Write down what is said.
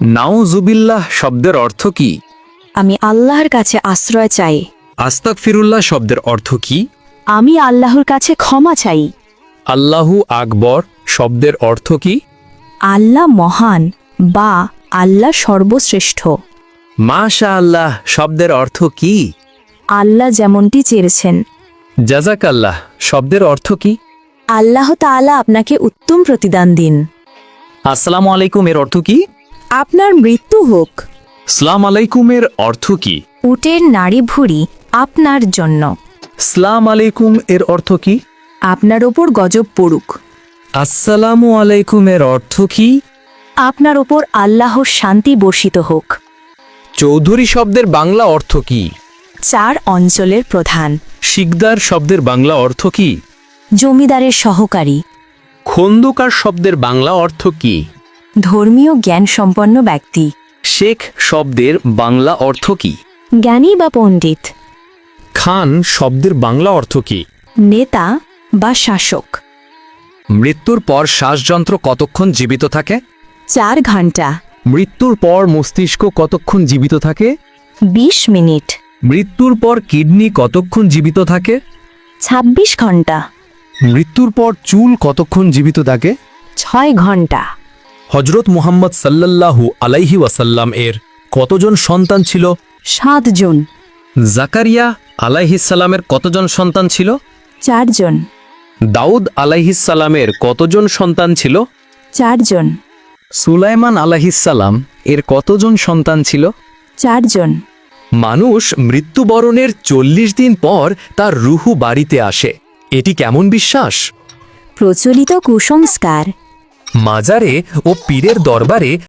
নাউজুবিল্লাহ শব্দের অর্থ কি? আমি আল্লাহর কাছে আশ্রয় চাই। আস্তাগফিরুল্লাহ শব্দের অর্থ কি? আমি আল্লাহর কাছে ক্ষমা চাই। আল্লাহু আকবর শব্দের অর্থ কি? আল্লাহ মহান বা আল্লাহ সর্বশ্রেষ্ঠ। মাশা আল্লাহ শব্দের অর্থ কি? আল্লাহ যেমনটি চেয়েছেন। জাযাকাল্লাহ শব্দের অর্থ কি? আল্লাহ তাআলা আপনাকে উত্তম প্রতিদান দিন। আসসালামু আলাইকুম এর অর্থ কি? আপনার মৃত্যু হোক। সালাম আলাইকুমের অর্থ কি? উটের নাড়ি ভুঁড়ি আপনার জন্য। সালাম আলাইকুম এর অর্থ কি? আপনার ওপর গজব পড়ুক। আসসালামু আলাইকুম এর অর্থ কি? আপনার ওপর আল্লাহর শান্তি বর্ষিত হোক। চৌধুরী শব্দের বাংলা অর্থ কি? 4 অঞ্চলের প্রধান। শিকদার শব্দের বাংলা অর্থ কি? জমিদারের সহকারী। খন্দকার শব্দের বাংলা অর্থ কি? ধর্মীয় জ্ঞান সম্পন্ন ব্যক্তি। শেখ শব্দের বাংলা অর্থ কি? জ্ঞানী বা পণ্ডিত। খান শব্দের বাংলা অর্থ কি? নেতা বা শাসক। মৃত্যুর পর শ্বাসযন্ত্র কতক্ষণ জীবিত থাকে? 4 ঘন্টা। মৃত্যুর পর মস্তিষ্ক কতক্ষণ জীবিত থাকে? 20 মিনিট। মৃত্যুর পর কিডনি কতক্ষণ জীবিত থাকে? 26 ঘন্টা। মৃত্যুর পর চুল কতক্ষণ জীবিত থাকে? 6 ঘন্টা। হজরত মুহাম্মদ সাল্লাল্লাহু আলাইহি ওয়াসাল্লাম এর কতজন সন্তান ছিল? 7 জন। জাকারিয়া আলাইহিসসালামের কতজন সন্তান ছিল? 4 জন। দাউদ আলাইহিসসালামের কতজন সন্তান ছিল? 4 জন। সুলাইমান আলাইহিসসালাম এর কতজন সন্তান ছিল? 4 জন। মানুষ মৃত্যুবরণের 40 দিন পর তার রুহু বাড়িতে আসে, এটি কেমন বিশ্বাস? প্রচলিত কুসংস্কার। মাজারে ও পীরের দরবারে